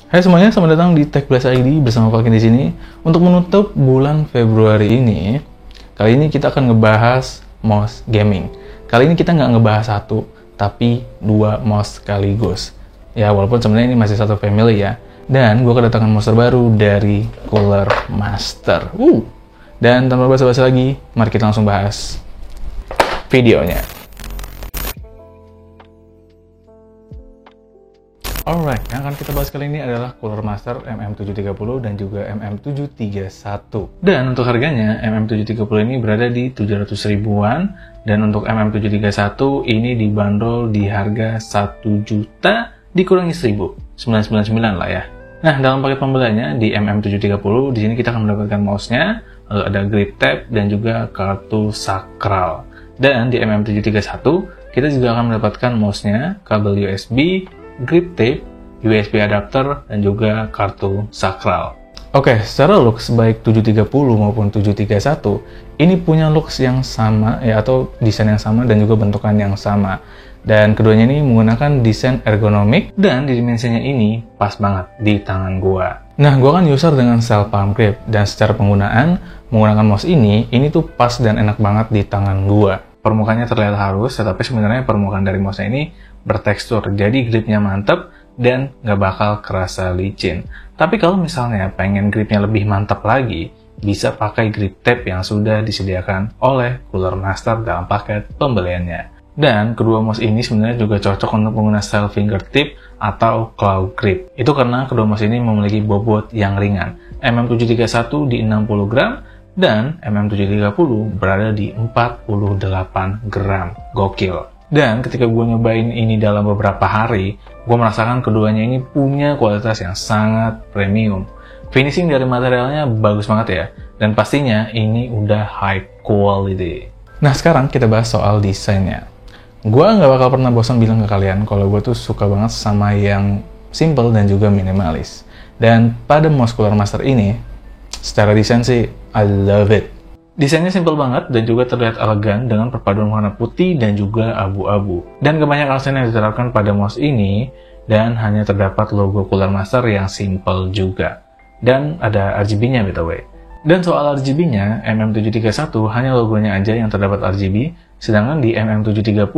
Hai semuanya, selamat datang di TechBlast ID bersama Falkin di sini. Untuk menutup bulan Februari ini, kali ini kita akan ngebahas mouse gaming. Kali ini kita nggak ngebahas satu, tapi dua mouse sekaligus. Ya, walaupun sebenarnya ini masih satu family ya. Dan gue kedatangan mouse terbaru dari Cooler Master. Dan tanpa basa-basi lagi, mari kita langsung bahas videonya. Alright, yang akan kita bahas kali ini adalah Cooler Master MM730 dan juga MM731. Dan untuk harganya, MM730 ini berada di 700 ribuan, dan untuk MM731 ini dibanderol di harga 1 juta dikurangi 1.000, 999 lah ya. Nah, dalam paket pembeliannya di MM730, di sini kita akan mendapatkan mouse-nya, lalu ada grip tab dan juga kartu sakral. Dan di MM731, kita juga akan mendapatkan mouse-nya, kabel USB, grip tape, USB adapter, dan juga kartu sakral. Oke, secara looks baik 730 maupun 731 ini punya looks yang sama ya, atau desain yang sama dan juga bentukan yang sama. Dan keduanya ini menggunakan desain ergonomik dan dimensinya ini pas banget di tangan gua. Nah, gua kan user dengan cell palm grip dan secara penggunaan menggunakan mouse ini tuh pas dan enak banget di tangan gua. Permukaannya terlihat halus, tetapi sebenarnya permukaan dari mouse ini bertekstur, jadi gripnya mantap dan nggak bakal kerasa licin. Tapi kalau misalnya pengen gripnya lebih mantap lagi, bisa pakai grip tape yang sudah disediakan oleh Cooler Master dalam paket pembeliannya. Dan kedua mouse ini sebenarnya juga cocok untuk pengguna style fingertip atau claw grip. Itu karena kedua mouse ini memiliki bobot yang ringan. MM731 di 60 gram, dan MM730 berada di 48 gram. Gokil. Dan ketika gue nyobain ini dalam beberapa hari, gue merasakan keduanya ini punya kualitas yang sangat premium. Finishing dari materialnya bagus banget ya, dan pastinya ini udah high quality. Nah, sekarang kita bahas soal desainnya. Gue nggak bakal pernah bosan bilang ke kalian kalau gue tuh suka banget sama yang simple dan juga minimalis. Dan pada mouse Cooler Master ini, secara desain sih, I love it. Desainnya simple banget dan juga terlihat elegan dengan perpaduan warna putih dan juga abu-abu. Dan kebanyakan aksen yang diterapkan pada mouse ini, dan hanya terdapat logo Cooler Master yang simple juga. Dan ada RGB-nya btw. Dan soal RGB-nya, MM731 hanya logonya aja yang terdapat RGB, sedangkan di MM730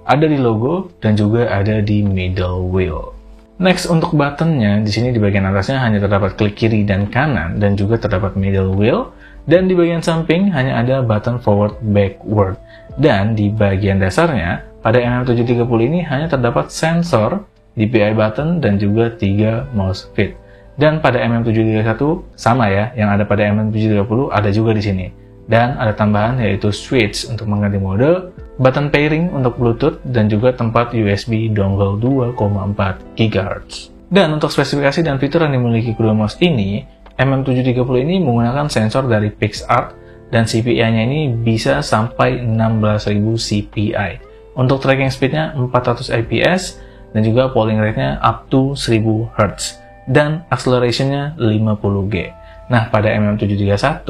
ada di logo dan juga ada di middle wheel. Next, untuk buttonnya, di sini di bagian atasnya hanya terdapat klik kiri dan kanan, dan juga terdapat middle wheel. Dan di bagian samping hanya ada button forward backward. Dan di bagian dasarnya, pada MM730 ini hanya terdapat sensor, DPI button, dan juga 3 mouse fit. Dan pada MM731 sama ya, yang ada pada MM730 ada juga di sini. Dan ada tambahan yaitu switch untuk mengganti mode, button pairing untuk Bluetooth, dan juga tempat USB dongle 2,4 GHz. Dan untuk spesifikasi dan fitur yang dimiliki kedua mouse ini, MM730 ini menggunakan sensor dari PixArt dan CPI-nya ini bisa sampai 16.000 CPI. Untuk tracking speed-nya 400 fps dan juga polling rate-nya up to 1000 Hz dan acceleration-nya 50G. Nah, pada MM731,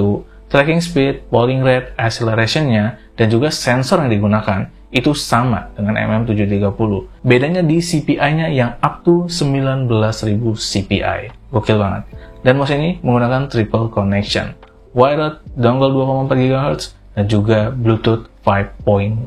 tracking speed, polling rate, acceleration-nya dan juga sensor yang digunakan itu sama dengan MM730. Bedanya di CPI-nya yang up to 19.000 CPI. Gokil banget. Dan mouse ini menggunakan triple connection, wired dongle 2,4 GHz, dan juga Bluetooth 5.1.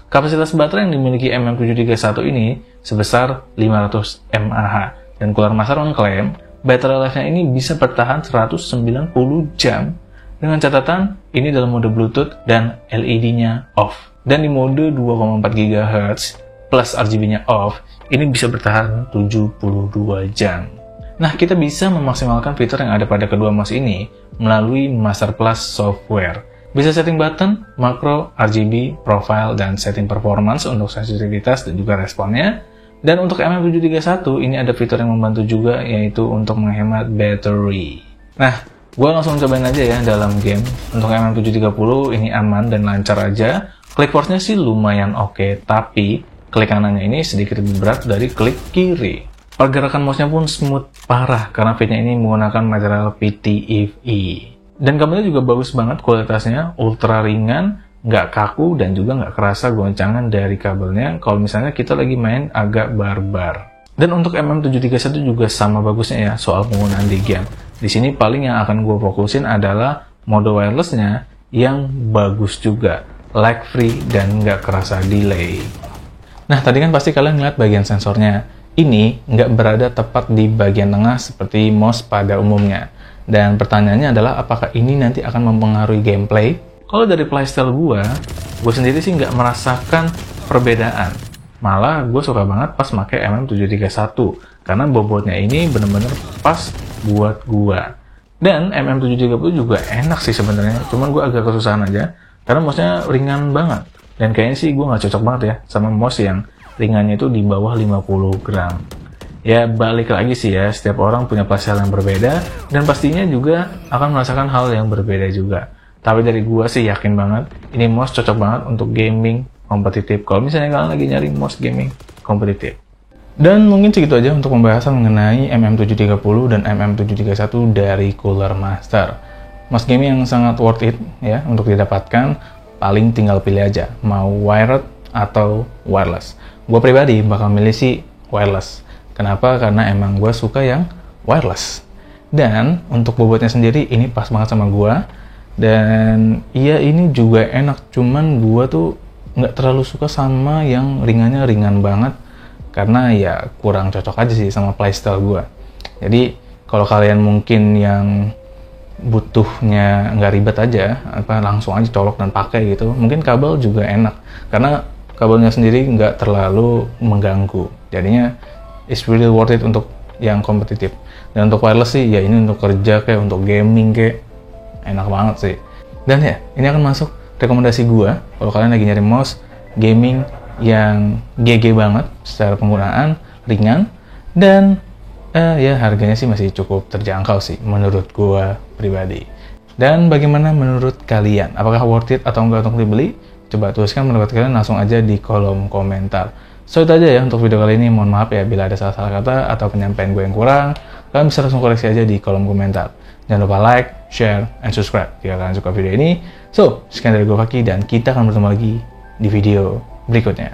Kapasitas baterai yang dimiliki MM731 ini sebesar 500 mAh, dan Cooler Master mengklaim baterai life-nya ini bisa bertahan 190 jam, dengan catatan ini dalam mode Bluetooth dan LED-nya off. Dan di mode 2,4 GHz plus RGB-nya off, ini bisa bertahan 72 jam. Nah, kita bisa memaksimalkan fitur yang ada pada kedua mouse ini melalui Master Plus software. Bisa setting button, makro, RGB, profile, dan setting performance untuk sensitivitas dan juga responnya. Dan untuk MM731 ini ada fitur yang membantu juga, yaitu untuk menghemat baterai. Nah, gue langsung cobain aja ya dalam game. Untuk MM730 ini aman dan lancar aja. Klik force-nya sih lumayan oke, tapi klik kanannya ini sedikit lebih berat dari klik kiri. Pergerakan mouse-nya pun smooth parah karena fitnya ini menggunakan material PTFE. Dan kabelnya juga bagus banget kualitasnya, ultra ringan, nggak kaku, dan juga nggak kerasa goncangan dari kabelnya kalau misalnya kita lagi main agak barbar. Dan untuk MM731 juga sama bagusnya ya soal penggunaan di game. Di sini paling yang akan gue fokusin adalah mode wirelessnya yang bagus juga, lag free dan nggak kerasa delay. Nah tadi kan pasti kalian ngeliat bagian sensornya. Ini nggak berada tepat di bagian tengah seperti mouse pada umumnya. Dan pertanyaannya adalah apakah ini nanti akan mempengaruhi gameplay? Kalau dari playstyle gue sendiri sih nggak merasakan perbedaan. Malah gue suka banget pas pakai MM731 karena bobotnya ini bener-bener pas buat gue. Dan MM730 juga enak sih sebenarnya, cuman gue agak kesusahan aja karena mouse-nya ringan banget. Dan kayaknya sih gue nggak cocok banget ya sama mouse yang ringannya itu di bawah 50 gram. Ya balik lagi sih ya, setiap orang punya playstyle yang berbeda dan pastinya juga akan merasakan hal yang berbeda juga. Tapi dari gua sih yakin banget ini mouse cocok banget untuk gaming kompetitif. Kalau misalnya kalian lagi nyari mouse gaming kompetitif. Dan mungkin segitu aja untuk pembahasan mengenai MM730 dan MM731 dari Cooler Master. Mouse gaming yang sangat worth it ya untuk didapatkan. Paling tinggal pilih aja mau wired atau wireless. Gua pribadi bakal milih sih wireless. Kenapa? Karena emang gue suka yang wireless. Dan untuk bobotnya sendiri ini pas banget sama gue. Dan iya ini juga enak. Cuman gue tuh nggak terlalu suka sama yang ringannya ringan banget. Karena ya kurang cocok aja sih sama playstyle gue. Jadi kalau kalian mungkin yang butuhnya nggak ribet aja, langsung aja colok dan pakai gitu. Mungkin kabel juga enak. Karena kabelnya sendiri nggak terlalu mengganggu. Jadinya it's really worth it untuk yang kompetitif. Dan untuk wireless sih, ya ini untuk kerja kayak untuk gaming kayak enak banget sih. Dan ya, ini akan masuk rekomendasi gua kalau kalian lagi nyari mouse gaming yang GG banget secara penggunaan, ringan, dan ya harganya sih masih cukup terjangkau sih menurut gua pribadi. Dan bagaimana menurut kalian? Apakah worth it atau enggak untuk dibeli? Coba tuliskan pendapat kalian langsung aja di kolom komentar. So itu aja ya untuk video kali ini. Mohon maaf ya bila ada salah-salah kata atau penyampaian gue yang kurang. Kalian bisa langsung koreksi aja di kolom komentar. Jangan lupa like, share, and subscribe jika kalian suka video ini. So, sekian dari gue Faki dan kita akan bertemu lagi di video berikutnya.